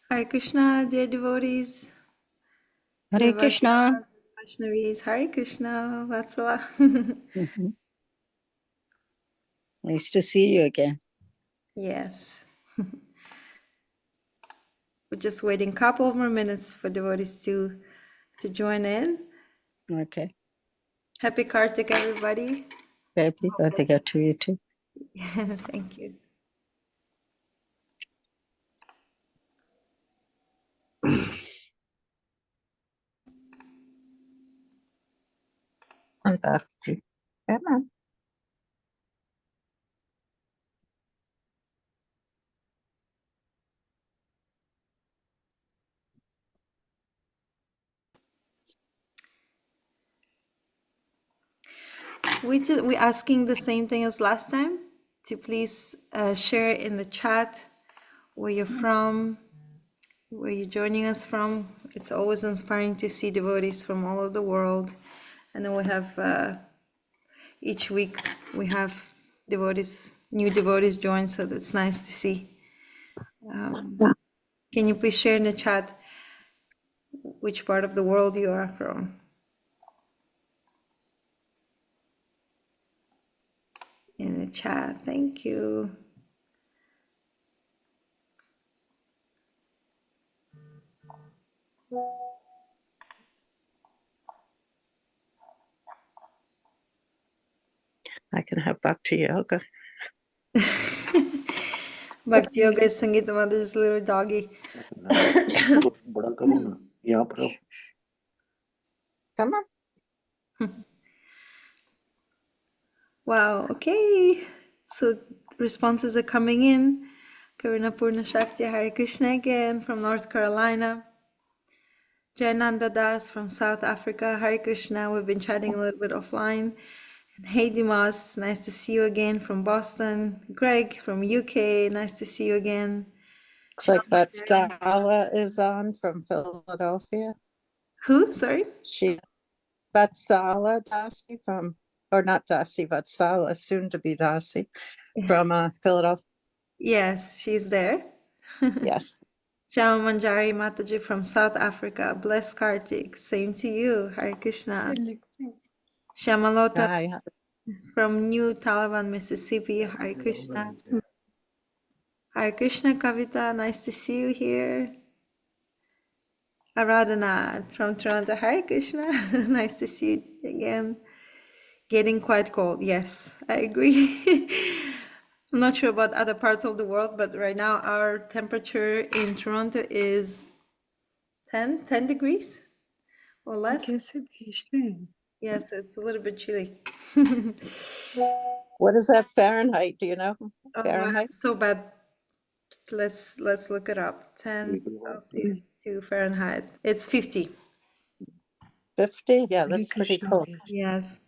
Hare Krishna, dear devotees, Hare dear Krishna. Vaishnavas, Vaishnavis, Hare Krishna, Vatsala. Mhm. Nice to see you again. Yes. We're just waiting a couple of more minutes for devotees to join in. Okay. Happy Kartik, everybody. Happy Kartika to you too. Thank you. Fantastic. Come on. We're asking the same thing as last time, to please share in the chat where you're from, where you're joining us from. It's always inspiring to see devotees from all over the world. I know we have each week we have devotees, new devotees join, so that's nice to see. Can you please share in the chat which part of the world you are from? In the chat, thank you. I can have Bhakti Yoga. Bhakti Yoga is Sangeeta Mother's little doggy. बड़ा करो ना यहाँ पर आओ। Come on. Wow, okay. So responses are coming in. Karuna Purna Shakti, Hare Krishna again from North Carolina. Jayananda Das from South Africa, Hare Krishna. We've been chatting a little bit offline. And hey Dimas, nice to see you again from Boston. Greg from UK, nice to see you again. Looks like Vatsala is on from Philadelphia. Who? Sorry? She Vatsala Dasi from, or not Dasi, Vatsala, soon to be Dasi, from Philadelphia. Yes, she's there. Yes. Shama Manjari Mataji from South Africa. Bless Kartik. Same to you. Hare Krishna. Shamalota Hi. from New Taliban, Mississippi. Hare Krishna. Hare Krishna Kavita. Nice to see you here. Aradhana from Toronto. Hare Krishna. Nice to see you again. Getting quite cold. Yes, I agree. I'm not sure about other parts of the world, but right now our temperature in Toronto is 10 degrees or less. Yes, it's a little bit chilly. What is that Fahrenheit? Do you know? Fahrenheit? So bad. Let's look it up. 10 Celsius to Fahrenheit. It's 50. 50? Yeah, that's pretty cold. Yes.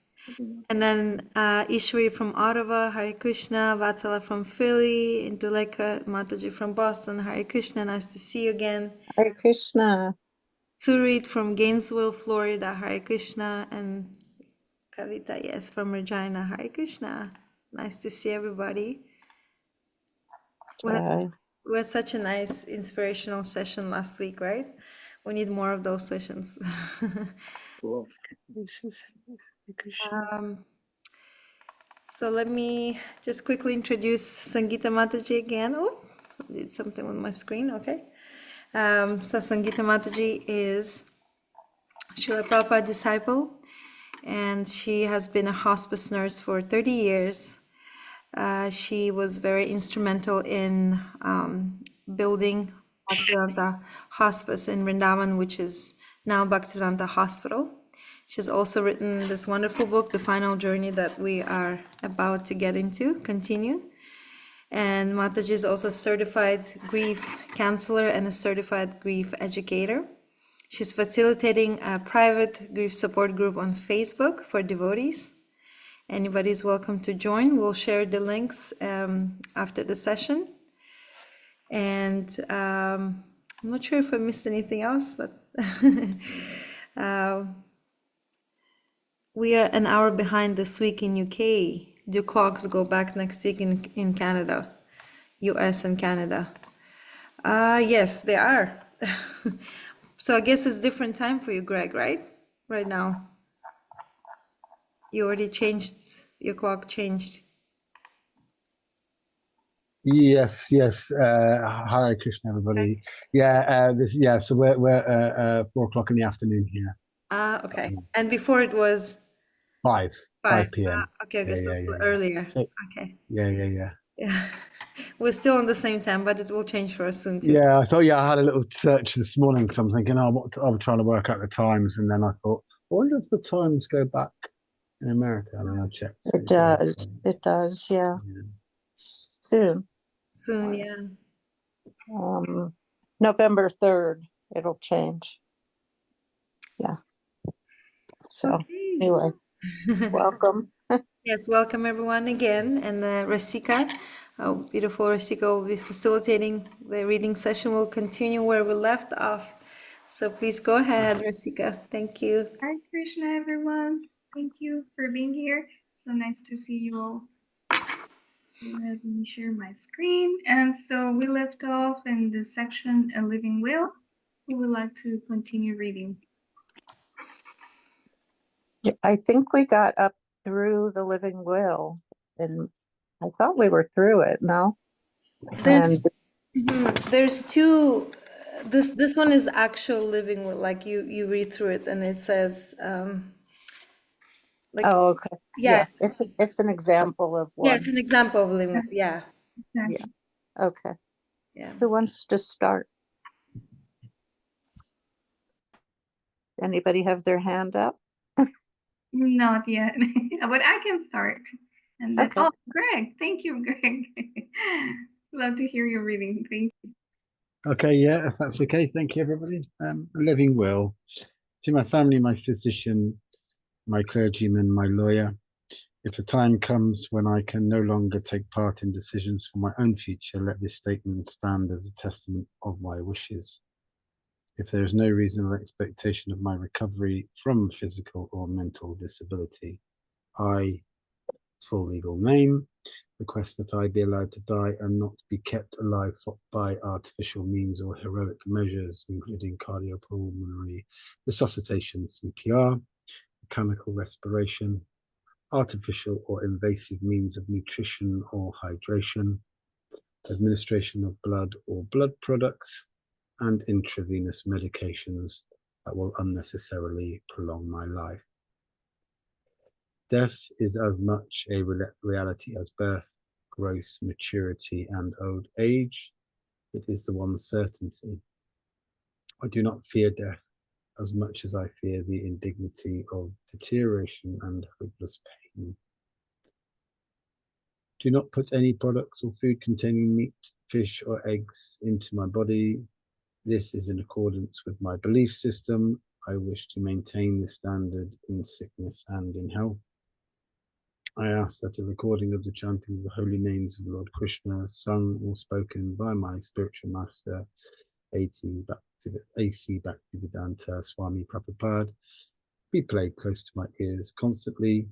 And then Ishwari from Ottawa, Hare Krishna, Vatsala from Philly, Induleka Mataji from Boston, Hare Krishna, nice to see you again. Hare Krishna. Surit from Gainesville, Florida, Hare Krishna, and Kavita, yes, from Regina, Hare Krishna. Nice to see everybody. We had such a nice inspirational session last week, right? We need more of those sessions. So let me just quickly introduce Sangeeta Mataji again. Oh, I did something on my screen, okay. So Sangeeta Mataji is Srila Prabhupada disciple, and she has been a hospice nurse for 30 years. She was very instrumental in building Bhaktivedanta Hospice in Vrindavan, which is now Bhaktivedanta Hospital. She's also written this wonderful book, The Final Journey, that we are about to get into, continue. And Mataji is also a certified grief counselor and a certified grief educator. She's facilitating a private grief support group on Facebook for devotees. Anybody's welcome to join. We'll share the links after the session. And I'm not sure if I missed anything else, but we are an hour behind this week in UK. The clocks go back next week in Canada, US and Canada. Yes, they are. So I guess it's different time for you, Greg, right? Right now. You already changed, your clock changed. Yes, yes. Hare Krishna, everybody. Yeah, so we're 4 o'clock in the afternoon here. Okay. And before it was 5 5. p.m. Okay, I guess Yeah, it's yeah, yeah, yeah. earlier. So, Okay. yeah. Yeah. We're still on the same time, but it will change for us soon too. Yeah, I thought, I had a little search this morning because I'm thinking, I'm trying to work out the times, and then I thought, I wonder if the times go back in America, and then I checked. It does. It does. Yeah. Yeah. Soon. Soon, yeah. November 3rd, it'll change. Yeah. So Okay. anyway, welcome. Yes, welcome everyone again. And Rasika, beautiful Rasika, will be facilitating the reading session. We'll continue where we left off. So please go ahead, Rasika. Thank you. Hare Krishna, everyone. Thank you for being here. So nice to see you all. Let me share my screen. And so we left off in the section A Living Will. We would like to continue reading. Yeah, I think we got up through the living will, and I thought we were through it. No, There's and there's two. This one is actual living will, like you read through it and it says like oh, okay, yeah, it's an example of yeah, one. it's an example of living. Yeah, Yeah. Okay. yeah. Who wants to start? Anybody have their hand up? Not yet, but I can start. And then, Okay. oh, Greg, thank you, Greg. Love to hear your reading. Thank you. Okay, yeah, if that's okay. Thank you, everybody. A living will. To my family, my physician, my clergyman, my lawyer. If the time comes when I can no longer take part in decisions for my own future, let this statement stand as a testament of my wishes. If there is no reasonable expectation of my recovery from physical or mental disability, I, full legal name, request that I be allowed to die and not be kept alive by artificial means or heroic measures, including cardiopulmonary resuscitation, CPR, mechanical respiration, artificial or invasive means of nutrition or hydration, administration of blood or blood products, and intravenous medications that will unnecessarily prolong my life. Death is as much a reality as birth, growth, maturity, and old age. It is the one certainty. I do not fear death as much as I fear the indignity of deterioration and hopeless pain. Do not put any products or food containing meat, fish, or eggs into my body. This is in accordance with my belief system. I wish to maintain this standard in sickness and in health. I ask that a recording of the chanting of the holy names of Lord Krishna, sung or spoken by my spiritual master, A.C. Bhaktivedanta Swami Prabhupada, be played close to my ears constantly,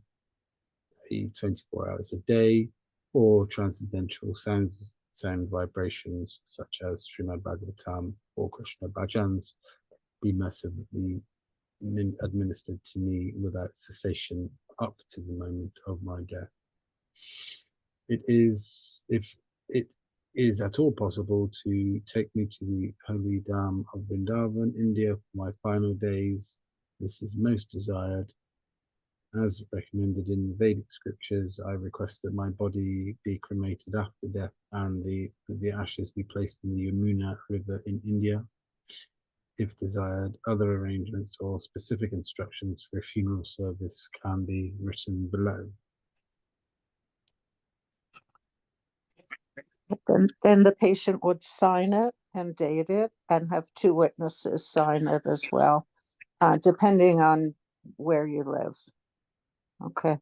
24 hours a day, or transcendental sound vibrations such as Srimad Bhagavatam or Krishna Bhajans be mercifully administered to me without cessation up to the moment of my death. It is, if it is at all possible, to take me to the holy Dham of Vrindavan, India, for my final days. This is most desired. As recommended in the Vedic scriptures, I request that my body be cremated after death and the ashes be placed in the Yamuna River in India. If desired, other arrangements or specific instructions for a funeral service can be written below. Then the patient would sign it and date it and have two witnesses sign it as well, depending on where you live. Okay.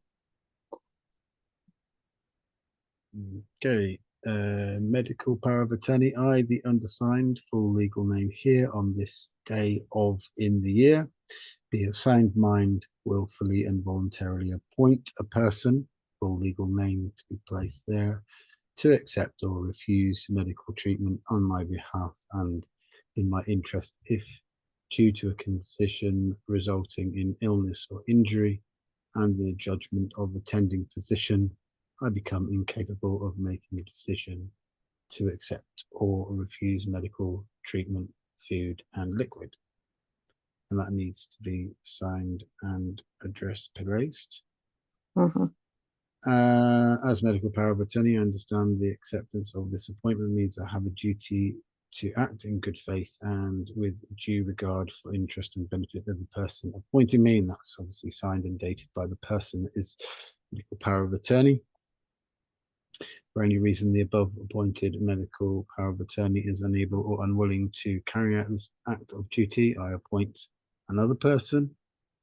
Okay, medical power of attorney. I, the undersigned, full legal name here on this day of in the year, be of sound mind, willfully and voluntarily appoint a person, full legal name to be placed there, to accept or refuse medical treatment on my behalf and in my interest if, due to a condition resulting in illness or injury, and the judgment of attending physician, I become incapable of making a decision to accept or refuse medical treatment, food, and liquid. And that needs to be signed and address placed. Mhm. As medical power of attorney, I understand the acceptance of this appointment means I have a duty to act in good faith and with due regard for interest and benefit of the person appointing me, and that's obviously signed and dated by the person that is medical power of attorney. For any reason the above appointed medical power of attorney is unable or unwilling to carry out this act of duty, I appoint another person,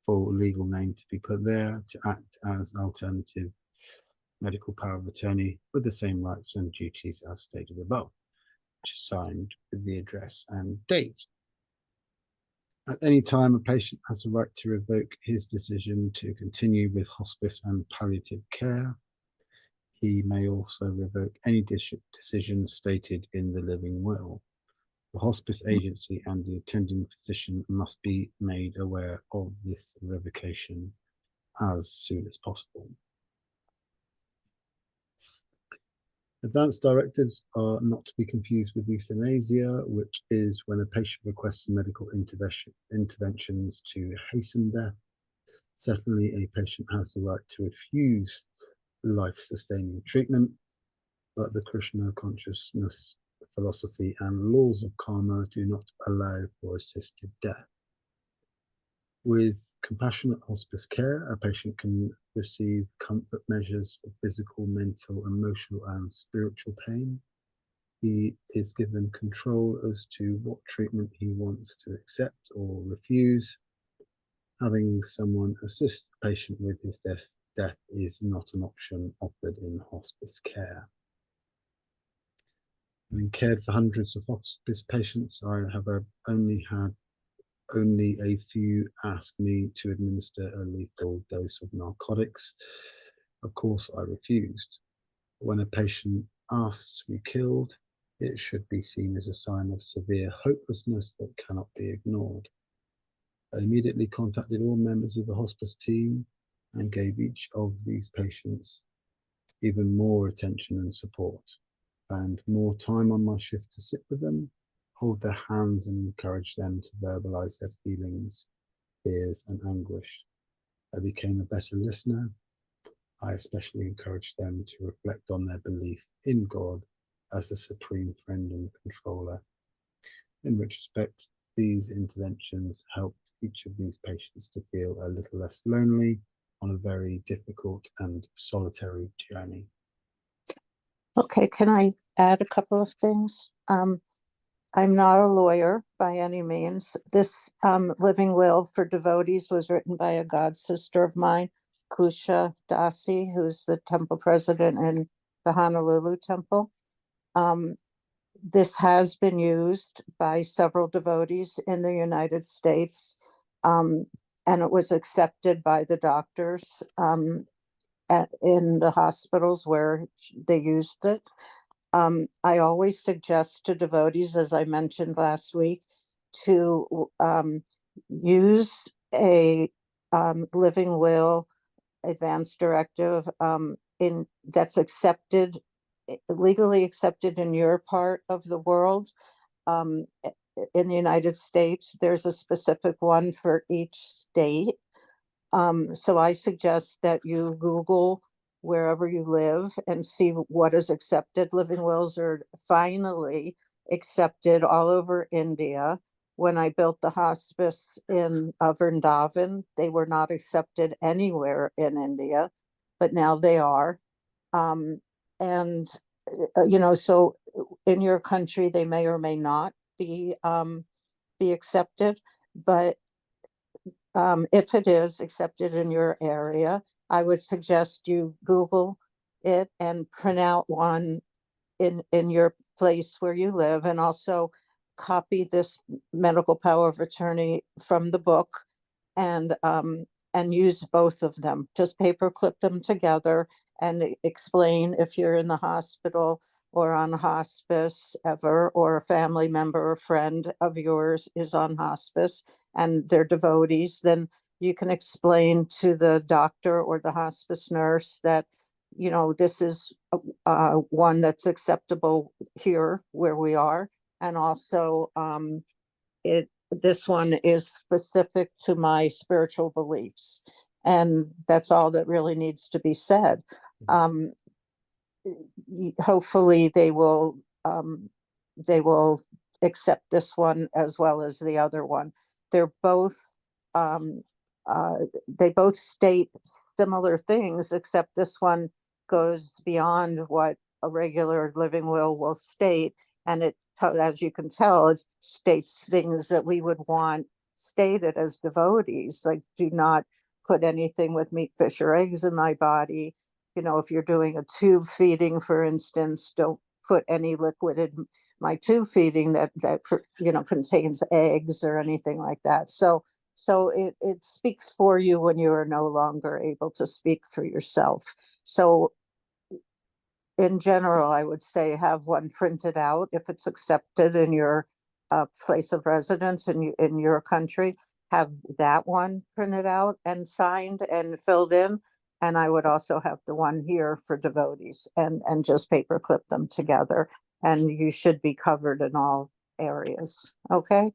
for legal name to be put there, to act as alternative medical power of attorney with the same rights and duties as stated above, which is signed with the address and date. At any time, a patient has the right to revoke his decision to continue with hospice and palliative care. He may also revoke any decision stated in the living will. The hospice agency and the attending physician must be made aware of this revocation as soon as possible. Advanced directives are not to be confused with euthanasia, which is when a patient requests medical interventions to hasten death. Certainly, a patient has the right to refuse life-sustaining treatment, but the Krishna consciousness philosophy and laws of karma do not allow for assisted death. With compassionate hospice care, a patient can receive comfort measures for physical, mental, emotional, and spiritual pain. He is given control as to what treatment he wants to accept or refuse. Having someone assist the patient with his death is not an option offered in hospice care. Having cared for hundreds of hospice patients, I have only had a few ask me to administer a lethal dose of narcotics. Of course, I refused. When a patient asks to be killed, it should be seen as a sign of severe hopelessness that cannot be ignored. I immediately contacted all members of the hospice team and gave each of these patients even more attention and support. Found more time on my shift to sit with them, hold their hands and encourage them to verbalize their feelings, fears and anguish. I became a better listener. I especially encouraged them to reflect on their belief in God as a supreme friend and controller. In retrospect, these interventions helped each of these patients to feel a little less lonely on a very difficult and solitary journey. Okay, can I add a couple of things? I'm not a lawyer by any means. This living will for devotees was written by a god sister of mine, Kusha Dasi, who's the temple president in the Honolulu temple. This has been used by several devotees in the United States, and it was accepted by the doctors in the hospitals where they used it. I always suggest to devotees, as I mentioned last week, to use a living will advance directive that's accepted, legally accepted in your part of the world. In the United States, there's a specific one for each state. So I suggest that you Google wherever you live and see what is accepted. Living wills are finally accepted all over India. When I built the hospice in Vrindavan, they were not accepted anywhere in India, but now they are. And so in your country, they may or may not be accepted, but if it is accepted in your area, I would suggest you Google it and print out one in your place where you live, and also copy this medical power of attorney from the book and use both of them. Just paper clip them together and explain if you're in the hospital or on hospice ever, or a family member or friend of yours is on hospice and they're devotees, then you can explain to the doctor or the hospice nurse that, this is one that's acceptable here where we are. And also, this one is specific to my spiritual beliefs. And that's all that really needs to be said. Um, Hopefully they will accept this one as well as the other one. They're both um, they both state similar things, except this one goes beyond what a regular living will state, and as you can tell, it states things that we would want stated as devotees, like do not put anything with meat, fish, or eggs in my body. If you're doing a tube feeding, for instance, don't put any liquid in my tube feeding that contains eggs or anything like that. So it speaks for you when you are no longer able to speak for yourself. So in general, I would say have one printed out if it's accepted in your place of residence in your country. Have that one printed out and signed and filled in. And I would also have the one here for devotees and just paper clip them together. And you should be covered in all areas. Okay.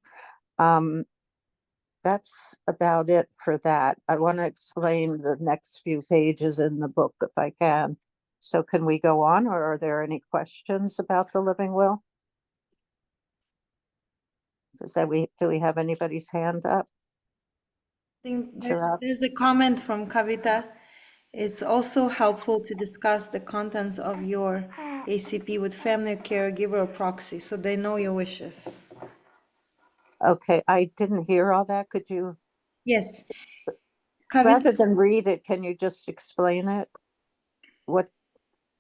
That's about it for that. I want to explain the next few pages in the book if I can. So can we go on, or are there any questions about the living will? Do we have anybody's hand up? I think Throughout? there's a comment from Kavita. It's also helpful to discuss the contents of your ACP with family caregiver or proxy, so they know your wishes. Okay, I didn't hear all that. Could you, Yes. rather Kavita, than read it, can you just explain it? What,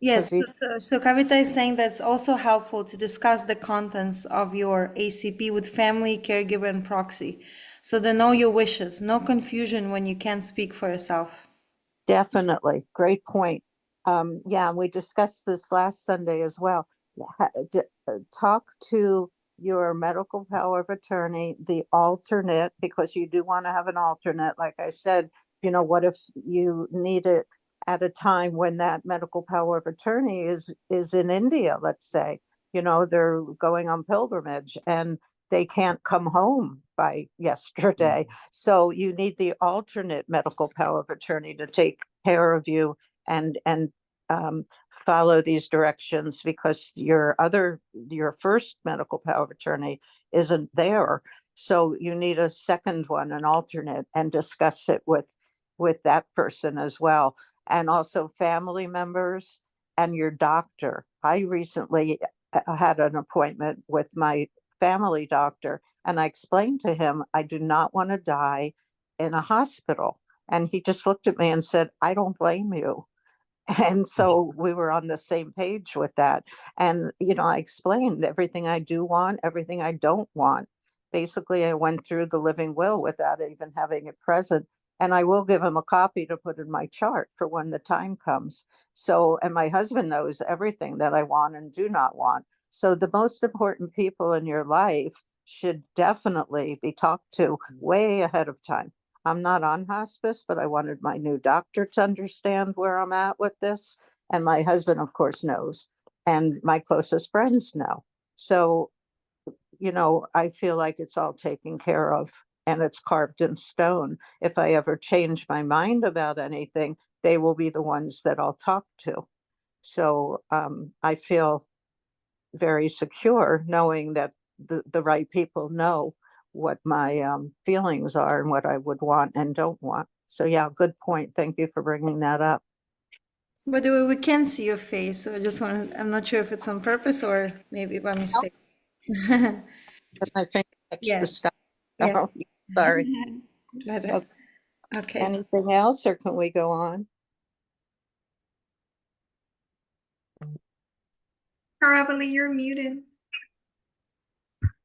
yes, Kavita? so Kavita is saying that it's also helpful to discuss the contents of your ACP with family, caregiver, and proxy, so they know your wishes. No confusion when you can't speak for yourself. Definitely. Great point. Yeah, and we discussed this last Sunday as well. Talk to your medical power of attorney, the alternate, because you do want to have an alternate. Like I said, what if you need it at a time when that medical power of attorney is in India, let's say, they're going on pilgrimage and they can't come home by yesterday. So you need the alternate medical power of attorney to take care of you and um, follow these directions, because your first medical power of attorney isn't there. So you need a second one, an alternate, and discuss it with that person as well. And also family members and your doctor. I recently had an appointment with my family doctor, and I explained to him I do not want to die in a hospital. And he just looked at me and said, I don't blame you. And so we were on the same page with that. And, I explained everything I do want, everything I don't want. Basically, I went through the living will without even having it present. And I will give him a copy to put in my chart for when the time comes. So, and my husband knows everything that I want and do not want. So the most important people in your life should definitely be talked to way ahead of time. I'm not on hospice, but I wanted my new doctor to understand where I'm at with this. And my husband, of course, knows, and my closest friends know. So, I feel like it's all taken care of and it's carved in stone. If I ever change my mind about anything, they will be the ones that I'll talk to. So I feel very secure knowing that the right people know what my feelings are and what I would want and don't want. So yeah, good point. Thank you for bringing that up. By the way, we can see your face, so I'm not sure if it's on purpose or maybe by mistake. But my finger touched the Yeah, stuff. yeah. Oh, sorry. Better. Okay. Okay. Anything else, or can we go on? Probably you're muted.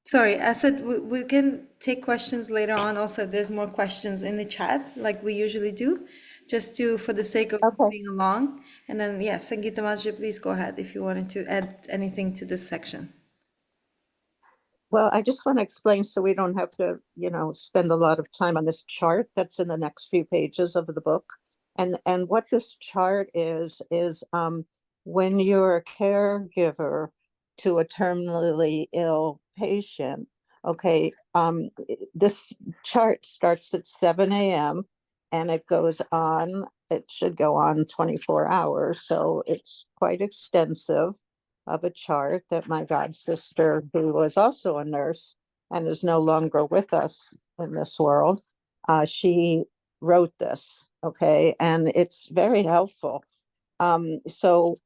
Sorry, I said we can take questions later on also if there's more questions in the chat like we usually do. just to, for the sake of Okay. moving along. And then, yeah, Sangeeta Mataji, please go ahead if you wanted to add anything to this section. Well, I just want to explain so we don't have to, spend a lot of time on this chart that's in the next few pages of the book. And what this chart is when you're a caregiver to a terminally ill patient, okay, this chart starts at 7 a.m. and it goes on, it should go on 24 hours. So it's quite extensive of a chart that my god sister, who was also a nurse and is no longer with us in this world, she wrote this. Okay, and it's very helpful. So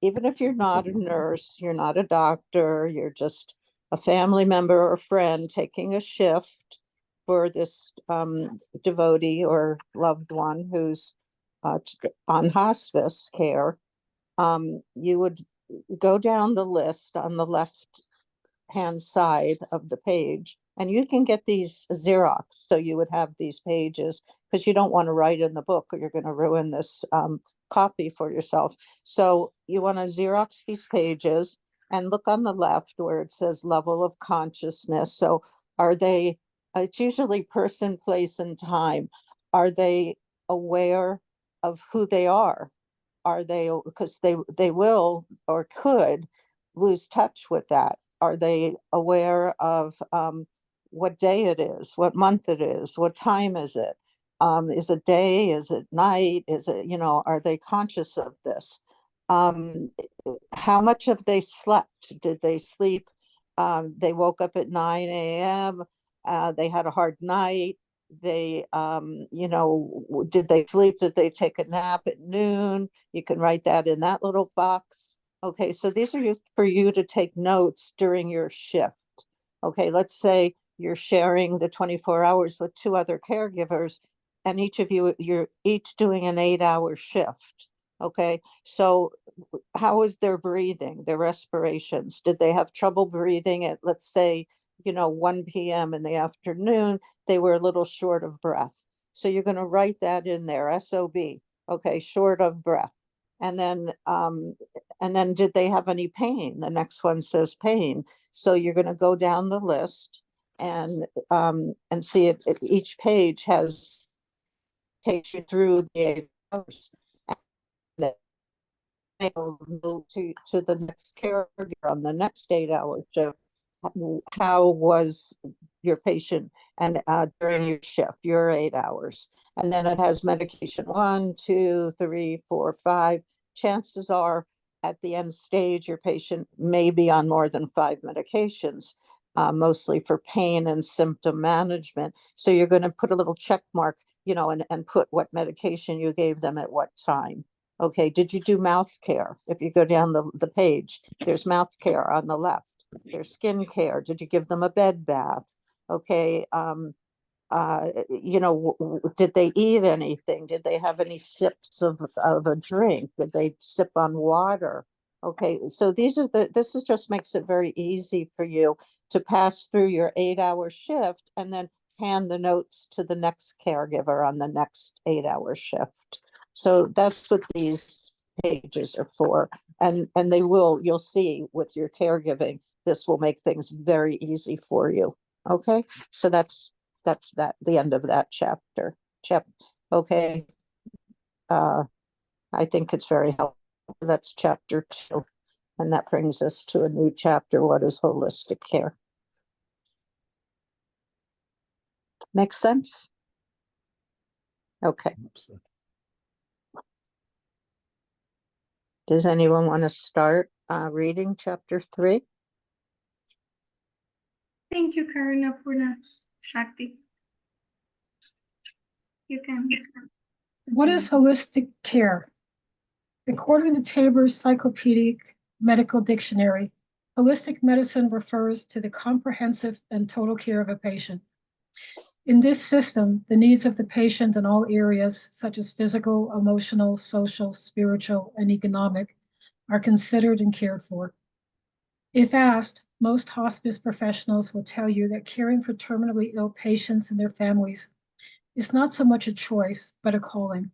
even if you're not a nurse, you're not a doctor, you're just a family member or friend taking a shift for this devotee or loved one who's on hospice care, you would go down the list on the left hand side of the page, and you can get these Xerox. So you would have these pages because you don't want to write in the book or you're going to ruin this copy for yourself. So you want to Xerox these pages and look on the left where it says level of consciousness. So are they, it's usually person, place, and time. Are they aware of who they are? Are they, because they will or could lose touch with that? Are they aware of what day it is, what month it is, what time is it? Is it day? Is it night? Is it, are they conscious of this? How much have they slept? Did they sleep? They woke up at 9 a.m. They had a hard night. They, did they sleep? Did they take a nap at noon? You can write that in that little box. Okay, so these are for you to take notes during your shift. Okay, let's say you're sharing the 24 hours with two other caregivers, and each of you, you're each doing an 8-hour shift. Okay, so how is their breathing, their respirations? Did they have trouble breathing at, let's say, 1 p.m. in the afternoon? They were a little short of breath. So you're going to write that in there, SOB. Okay, short of breath. And then did they have any pain? The next one says pain. So you're going to go down the list and see it. Each page takes you through the 8 hours. And move to the next caregiver on the next 8 hours. So how was your patient and during your shift, your 8 hours? And then it has medication 1, 2, 3, 4, 5. Chances are at the end stage, your patient may be on more than 5 medications, mostly for pain and symptom management. So you're going to put a little check mark, and put what medication you gave them at what time. Okay, did you do mouth care? If you go down the page, there's mouth care on the left. There's skin care. Did you give them a bed bath? Okay, did they eat anything? Did they have any sips of a drink? Did they sip on water? Okay, so this is just makes it very easy for you to pass through your 8-hour shift and then hand the notes to the next caregiver on the next 8-hour shift. So that's what these pages are for. And you'll see with your caregiving, this will make things very easy for you. Okay, so that's the end of that chapter. Okay. I think it's very helpful. That's chapter 2. And that brings us to a new chapter. What is holistic care? Makes sense? Okay. Does anyone want to start reading chapter 3? Thank you, Karuna Purna Shakti. You can start. What is holistic care? According to Tabor's Encyclopedic Medical Dictionary, holistic medicine refers to the comprehensive and total care of a patient. In this system, the needs of the patient in all areas, such as physical, emotional, social, spiritual, and economic, are considered and cared for. If asked, most hospice professionals will tell you that caring for terminally ill patients and their families is not so much a choice, but a calling.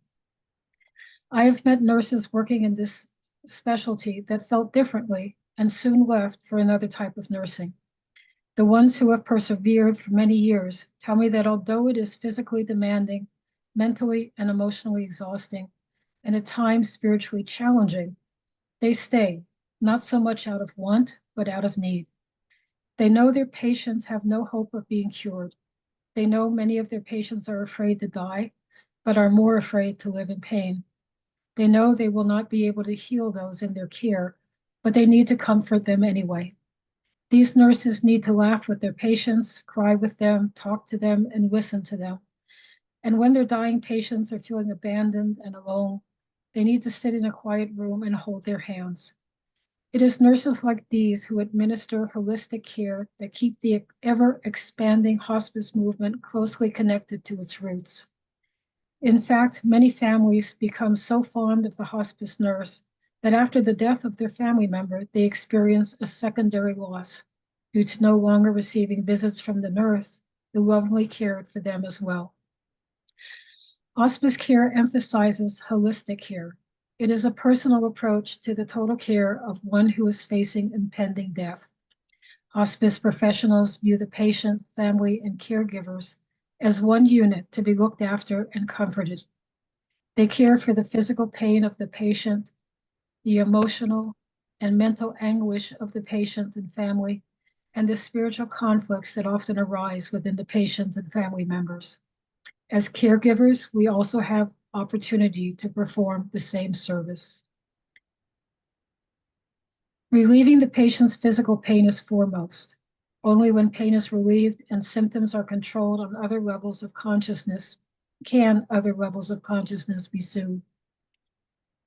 I have met nurses working in this specialty that felt differently and soon left for another type of nursing. The ones who have persevered for many years tell me that although it is physically demanding, mentally and emotionally exhausting, and at times spiritually challenging, they stay, not so much out of want, but out of need. They know their patients have no hope of being cured. They know many of their patients are afraid to die, but are more afraid to live in pain. They know they will not be able to heal those in their care, but they need to comfort them anyway. These nurses need to laugh with their patients, cry with them, talk to them, and listen to them. And when their dying patients are feeling abandoned and alone, they need to sit in a quiet room and hold their hands. It is nurses like these who administer holistic care that keep the ever expanding hospice movement closely connected to its roots. In fact, many families become so fond of the hospice nurse that after the death of their family member, they experience a secondary loss due to no longer receiving visits from the nurse who lovingly cared for them as well. Hospice care emphasizes holistic care. It is a personal approach to the total care of one who is facing impending death. Hospice professionals view the patient, family, and caregivers as one unit to be looked after and comforted. They care for the physical pain of the patient, the emotional and mental anguish of the patient and family, and the spiritual conflicts that often arise within the patient and family members. As caregivers, we also have opportunity to perform the same service. Relieving the patient's physical pain is foremost. Only when pain is relieved and symptoms are controlled on other levels of consciousness can other levels of consciousness be soothed.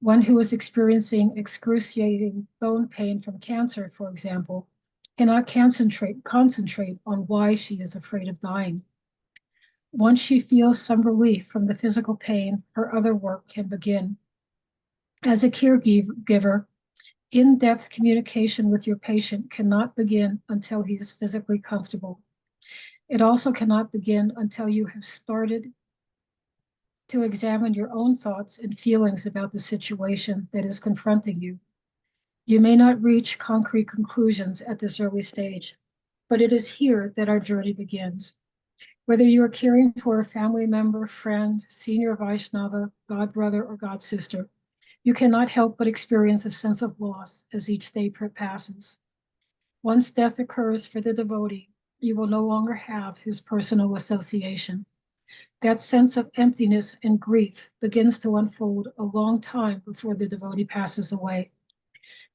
One who is experiencing excruciating bone pain from cancer, for example, cannot concentrate on why she is afraid of dying. Once she feels some relief from the physical pain, her other work can begin. As a caregiver, in-depth communication with your patient cannot begin until he is physically comfortable. It also cannot begin until you have started to examine your own thoughts and feelings about the situation that is confronting you. You may not reach concrete conclusions at this early stage, but it is here that our journey begins. Whether you are caring for a family member, friend, senior Vaishnava, godbrother, or godsister, you cannot help but experience a sense of loss as each day passes. Once death occurs for the devotee, you will no longer have his personal association. That sense of emptiness and grief begins to unfold a long time before the devotee passes away.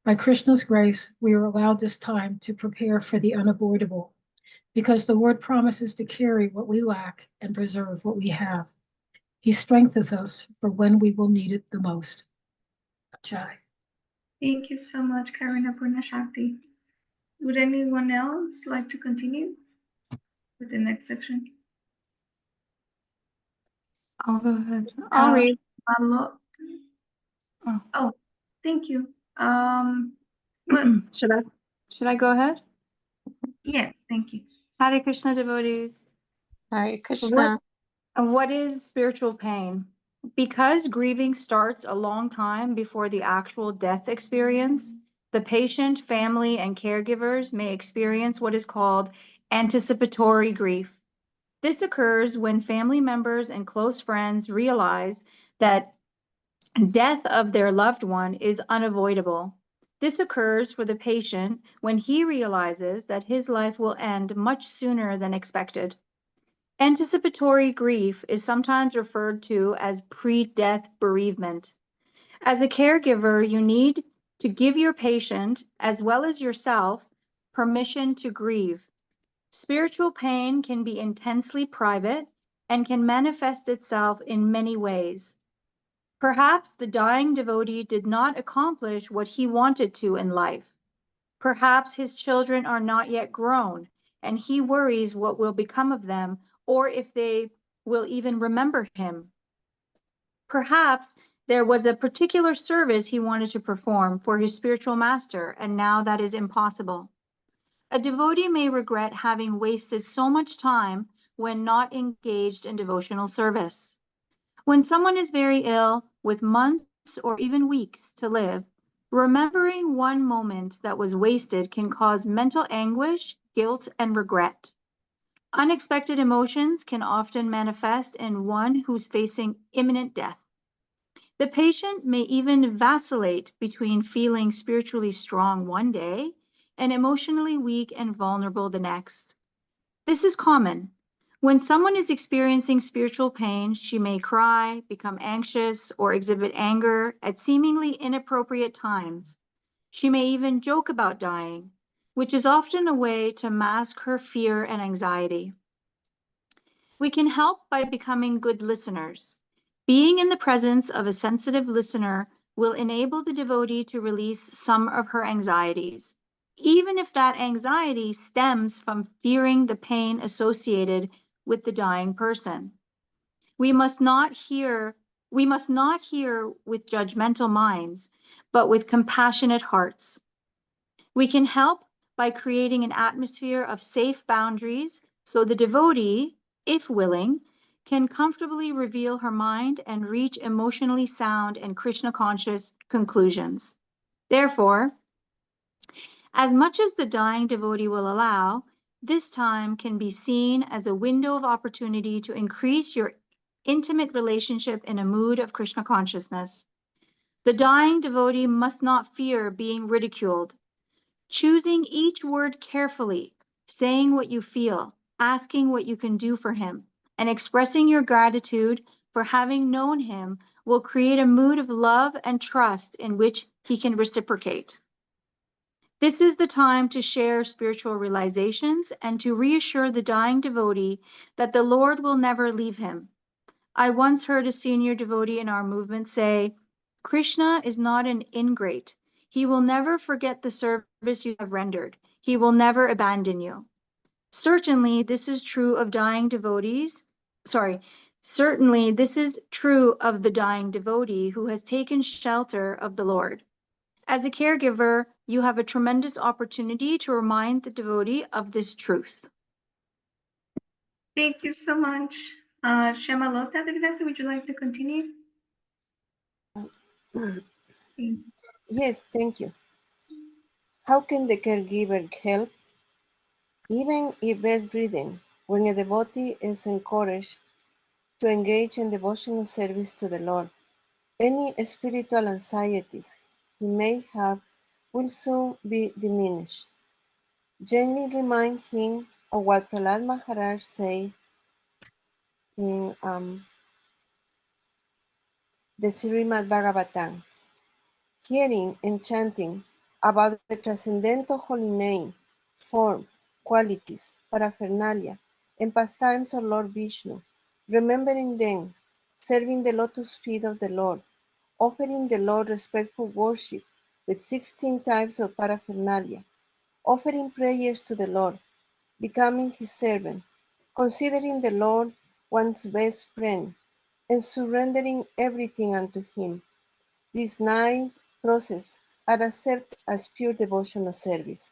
By Krishna's grace, we are allowed this time to prepare for the unavoidable, because the Lord promises to carry what we lack and preserve what we have. He strengthens us for when we will need it the most. Jai. Thank you so much, Karina Purnashakti. Would anyone else like to continue with the next section? I'll go ahead. I'll read. Oh. Oh, thank you. Well, Should I go ahead? yes, thank you. Hare Krishna devotees. Hare Krishna. What is spiritual pain? Because grieving starts a long time before the actual death experience, the patient, family, and caregivers may experience what is called anticipatory grief. This occurs when family members and close friends realize that death of their loved one is unavoidable. This occurs for the patient when he realizes that his life will end much sooner than expected. Anticipatory grief is sometimes referred to as pre-death bereavement. As a caregiver, you need to give your patient, as well as yourself, permission to grieve. Spiritual pain can be intensely private and can manifest itself in many ways. Perhaps the dying devotee did not accomplish what he wanted to in life. Perhaps his children are not yet grown, and he worries what will become of them or if they will even remember him. Perhaps there was a particular service he wanted to perform for his spiritual master, and now that is impossible. A devotee may regret having wasted so much time when not engaged in devotional service. When someone is very ill, with months or even weeks to live, remembering one moment that was wasted can cause mental anguish, guilt, and regret. Unexpected emotions can often manifest in one who's facing imminent death. The patient may even vacillate between feeling spiritually strong one day and emotionally weak and vulnerable the next. This is common. When someone is experiencing spiritual pain, she may cry, become anxious, or exhibit anger at seemingly inappropriate times. She may even joke about dying, which is often a way to mask her fear and anxiety. We can help by becoming good listeners. Being in the presence of a sensitive listener will enable the devotee to release some of her anxieties, even if that anxiety stems from fearing the pain associated with the dying person. We must not hear with judgmental minds, but with compassionate hearts. We can help by creating an atmosphere of safe boundaries so the devotee, if willing, can comfortably reveal her mind and reach emotionally sound and Krishna conscious conclusions. Therefore, as much as the dying devotee will allow, this time can be seen as a window of opportunity to increase your intimate relationship in a mood of Krishna consciousness. The dying devotee must not fear being ridiculed. Choosing each word carefully, saying what you feel, asking what you can do for him, and expressing your gratitude for having known him will create a mood of love and trust in which he can reciprocate. This is the time to share spiritual realizations and to reassure the dying devotee that the Lord will never leave him. I once heard a senior devotee in our movement say, "Krishna is not an ingrate. He will never forget the service you have rendered. He will never abandon you." Certainly, this is true of dying devotees. Sorry, certainly this is true of the dying devotee who has taken shelter of the Lord. As a caregiver, you have a tremendous opportunity to remind the devotee of this truth. Thank you so much. Shamalota Devidasi, would you like to continue? Thank you. Yes, thank you. How can the caregiver help? Even if bedridden, when a devotee is encouraged to engage in devotional service to the Lord, any spiritual anxieties he may have will soon be diminished. Gently remind him of what Prahlad Maharaj said in the Srimad Bhagavatam. Hearing and chanting about the transcendental holy name, form, qualities, paraphernalia, and pastimes of Lord Vishnu, remembering them, serving the lotus feet of the Lord, offering the Lord respectful worship with 16 types of paraphernalia, offering prayers to the Lord, becoming his servant, considering the Lord one's best friend, and surrendering everything unto him. These 9 processes are accepted as pure devotional service.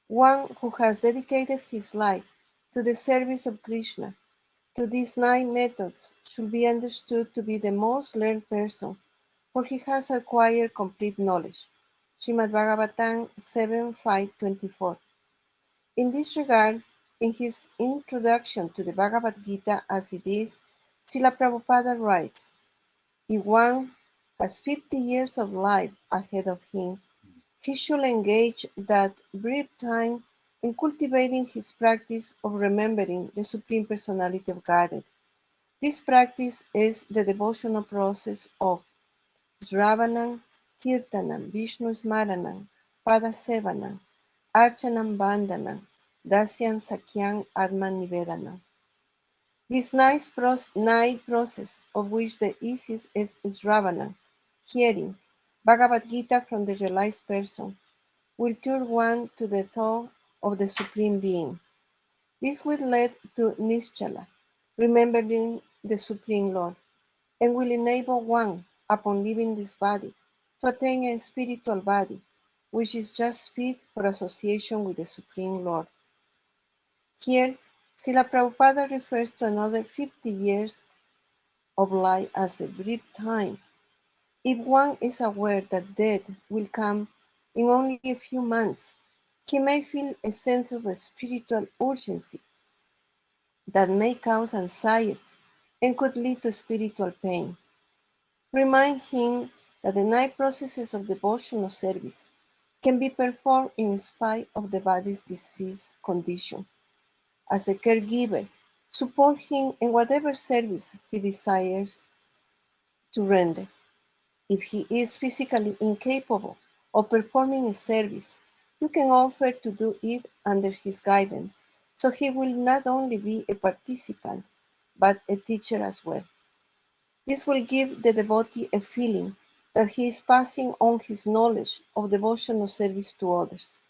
One who has dedicated his life to the service of Krishna through these 9 methods should be understood to be the most learned person, for he has acquired complete knowledge. Srimad Bhagavatam 7.5.24. In this regard, in his introduction to the Bhagavad Gita as it is, Srila Prabhupada writes, if one has 50 years of life ahead of him, he should engage that brief time in cultivating his practice of remembering the Supreme Personality of Godhead. This practice is the devotional process of Sravanam, Kirtanam, Vishnu Smaranam, Padasevanam, Archanam Bandhanam, Dasyan Sakyam Atman Nivedanam. This nice process, of which the easiest is Sravana, hearing Bhagavad Gita from the realized person, will turn one to the thought of the Supreme Being. This will lead to Nischala, remembering the Supreme Lord, and will enable one, upon leaving this body, to attain a spiritual body, which is just fit for association with the Supreme Lord. Here, Srila Prabhupada refers to another 50 years of life as a brief time, If one is aware that death will come in only a few months, he may feel a sense of a spiritual urgency that may cause anxiety and could lead to spiritual pain. Remind him that the night processes of devotional service can be performed in spite of the body's disease condition. As a caregiver, support him in whatever service he desires to render. If he is physically incapable of performing a service, you can offer to do it under his guidance, so he will not only be a participant, but a teacher as well. This will give the devotee a feeling that he is passing on his knowledge of devotional service to others.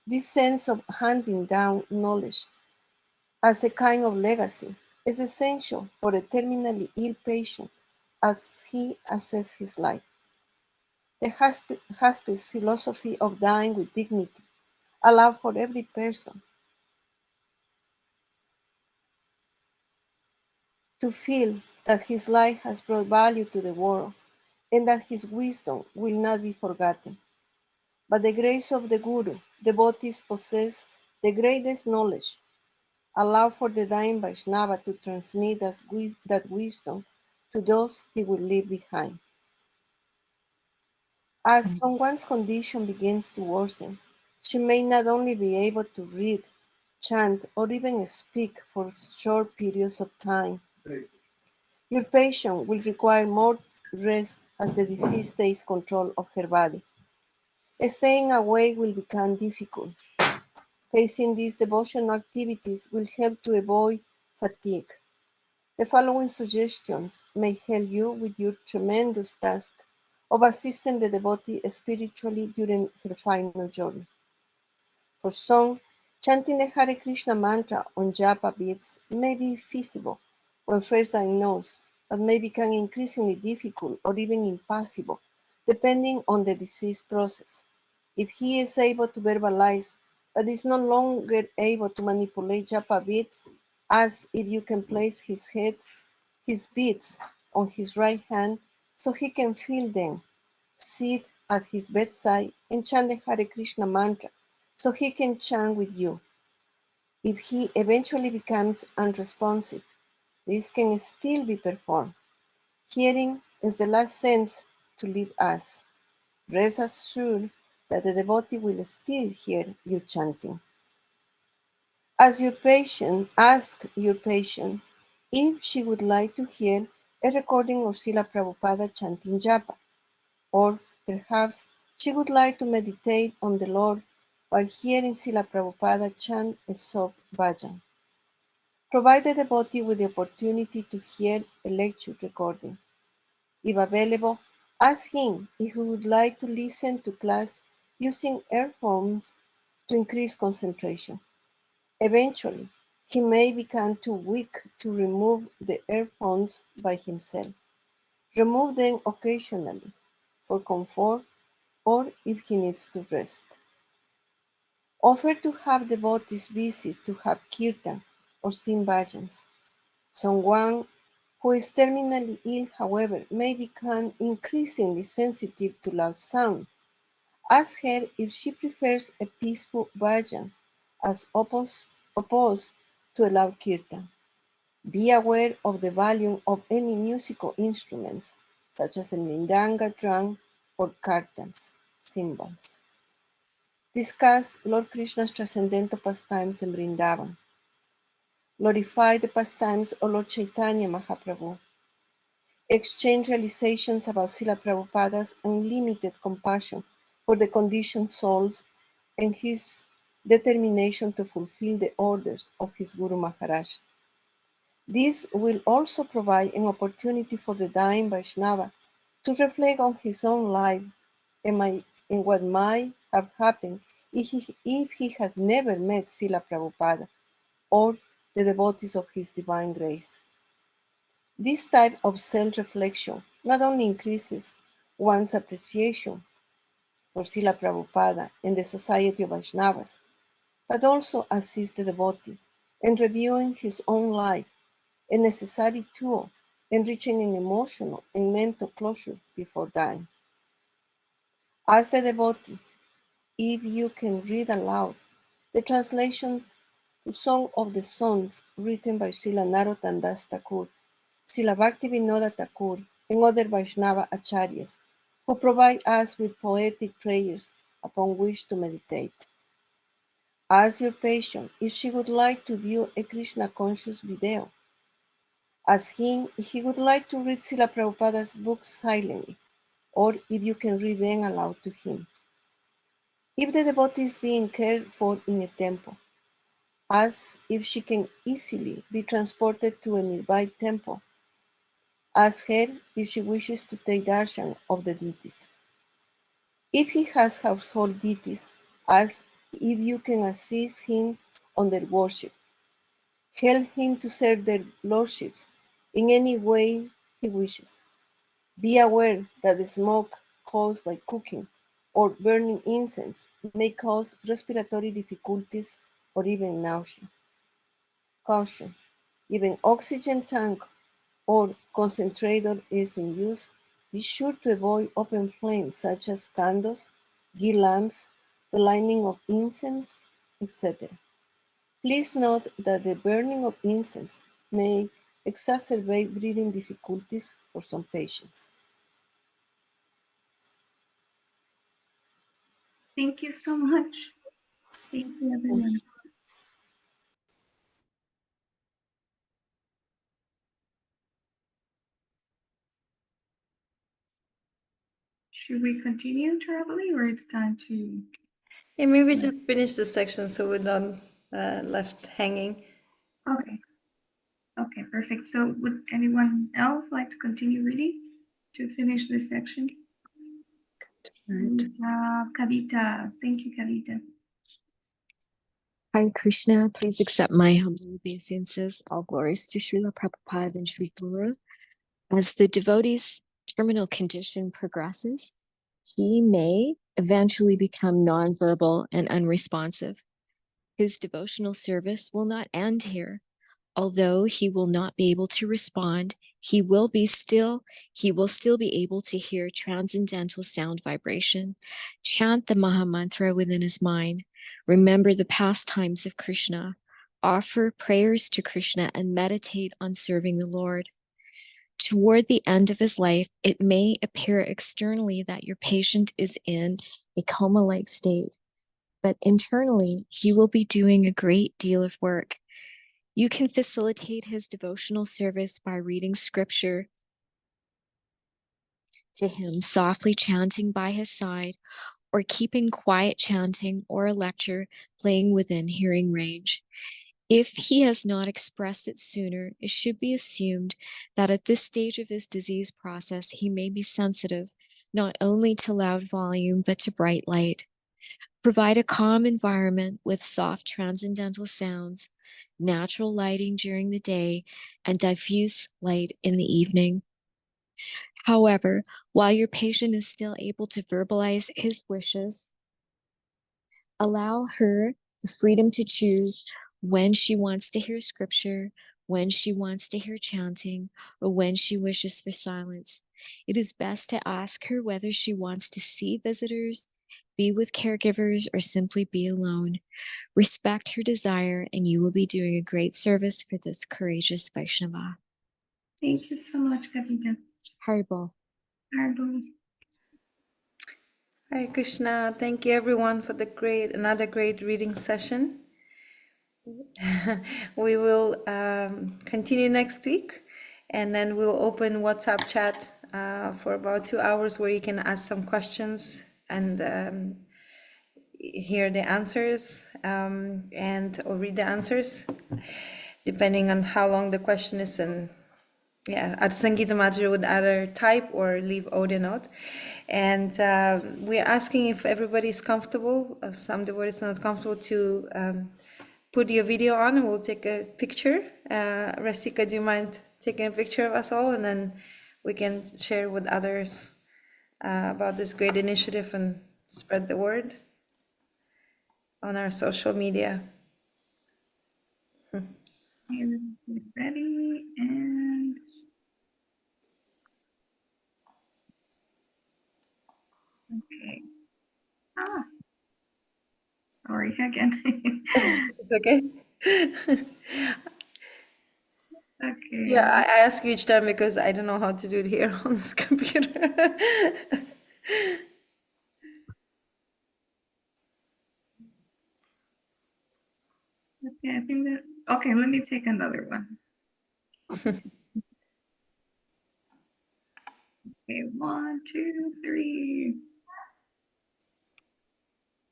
This sense of handing down knowledge as a kind of legacy is essential for a terminally ill patient as he assesses his life. The hospice philosophy of dying with dignity allows for every person to feel that his life has brought value to the world and that his wisdom will not be forgotten. By the grace of the Guru, devotees possess the greatest knowledge. Allow for the dying Vaishnava to transmit that wisdom to those he will leave behind. As someone's condition begins to worsen, she may not only be able to read, chant, or even speak for short periods of time. Your patient will require more rest as the disease takes control of her body. Staying awake will become difficult. Pacing these devotional activities will help to avoid fatigue. The following suggestions may help you with your tremendous task of assisting the devotee spiritually during her final journey. For some, chanting the Hare Krishna mantra on japa beads may be feasible when first diagnosed, but may become increasingly difficult or even impossible, depending on the disease process. If he is able to verbalize, but is no longer able to manipulate japa beads, ask if you can place his beads on his right hand so he can feel them. Sit at his bedside and chant the Hare Krishna mantra so he can chant with you. If he eventually becomes unresponsive, this can still be performed. Hearing is the last sense to leave us. Rest assured that the devotee will still hear you chanting. Ask your patient if she would like to hear a recording of Srila Prabhupada chanting japa, or perhaps she would like to meditate on the Lord while hearing Srila Prabhupada chant a soft bhajan. Provide the devotee with the opportunity to hear a lecture recording. If available, ask him if he would like to listen to class using earphones to increase concentration. Eventually, he may become too weak to remove the earphones by himself. Remove them occasionally for comfort or if he needs to rest. Offer to have devotees visit to have kirtan or sing bhajans. Someone who is terminally ill, however, may become increasingly sensitive to loud sound. Ask her if she prefers a peaceful bhajan as opposed to a loud kirtan. Be aware of the volume of any musical instruments, such as a mridanga drum or kartals, cymbals. Discuss Lord Krishna's transcendental pastimes in Vrindavan. Glorify the pastimes of Lord Chaitanya Mahaprabhu. Exchange realizations about Srila Prabhupada's unlimited compassion for the conditioned souls and his determination to fulfill the orders of his Guru Maharaj. This will also provide an opportunity for the dying Vaishnava to reflect on his own life and what might have happened if he had never met Srila Prabhupada or the devotees of his divine grace. This type of self-reflection not only increases one's appreciation for Srila Prabhupada and the Society of Vaishnavas, but also assists the devotee in reviewing his own life, a necessary tool enriching in emotional and mental closure before dying. Ask the devotee if you can read aloud the translation to Song of the Songs written by Srila Narottam Das Thakur, Srila Bhaktivinoda Thakur, and other Vaishnava acharyas who provide us with poetic prayers upon which to meditate. Ask your patient if she would like to view a Krishna conscious video. Ask him if he would like to read Srila Prabhupada's books silently, or if you can read them aloud to him. If the devotee is being cared for in a temple, ask if she can easily be transported to a nearby temple. Ask her if she wishes to take darshan of the deities. If he has household deities, ask if you can assist him on their worship. Help him to serve their lordships in any way he wishes. Be aware that the smoke caused by cooking or burning incense may cause respiratory difficulties or even nausea. Caution: even oxygen tank or concentrator is in use, be sure to avoid open flames such as candles, ghee lamps, the lighting of incense, etc. Please note that the burning of incense may exacerbate breathing difficulties for some patients. Thank you so much. Thank you, everyone. Should we continue, Charlie, or it's time to? Yeah, maybe just finish the section so we're not left hanging. Okay. Okay, perfect. So would anyone else like to continue reading to finish this section? Kavita. Thank you, Kavita. Hare Krishna, please accept my humble obeisances. All glories to Srila Prabhupada and Sri Guru. As the devotee's terminal condition progresses, he may eventually become nonverbal and unresponsive. His devotional service will not end here. Although he will not be able to respond, he will still be able to hear transcendental sound vibration. Chant the Maha Mantra within his mind. Remember the pastimes of Krishna. Offer prayers to Krishna and meditate on serving the Lord. Toward the end of his life, it may appear externally that your patient is in a coma-like state, but internally, he will be doing a great deal of work. You can facilitate his devotional service by reading scripture to him, softly chanting by his side, or keeping quiet chanting or a lecture playing within hearing range. If he has not expressed it sooner, it should be assumed that at this stage of his disease process, he may be sensitive not only to loud volume, but to bright light. Provide a calm environment with soft transcendental sounds, natural lighting during the day, and diffuse light in the evening. However, while your patient is still able to verbalize his wishes, allow her the freedom to choose when she wants to hear scripture, when she wants to hear chanting, or when she wishes for silence. It is best to ask her whether she wants to see visitors, be with caregivers, or simply be alone. Respect her desire, and you will be doing a great service for this courageous Vaishnava. Thank you so much, Kavita. Haribol. Haribol. Hare Krishna. Thank you everyone for another great reading session. We will continue next week, and then we'll open WhatsApp chat for about 2 hours where you can ask some questions and hear the answers or read the answers, depending on how long the question is. And yeah, at Sangeeta Mataji would either type or leave audio note. And we're asking if everybody's comfortable. Some devotees are not comfortable to put your video on, and we'll take a picture. Rasika, do you mind taking a picture of us all, and then we can share with others about this great initiative and spread the word on our social media. Here, ready, and Okay. Ah, sorry again. It's okay. Okay. Yeah, I ask you each time because I don't know how to do it here on this computer. Okay, I think that, okay, let me take another one. Okay, 1, 2, 3.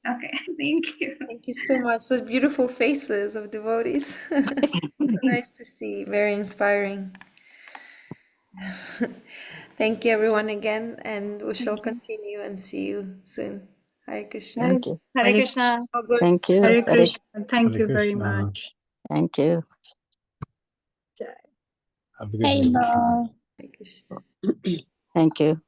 Okay, thank you. Thank you so much. Such beautiful faces of devotees. Nice to see. Very inspiring. Thank you, everyone, again, and we shall continue and see you soon. Hare Krishna. Thank you. Hare Krishna. Oh, good. Thank you. Hare Hare- Krishna. Thank Hare you very Krishna. much. Thank you. Have a good week. Hare Krishna. Thank you.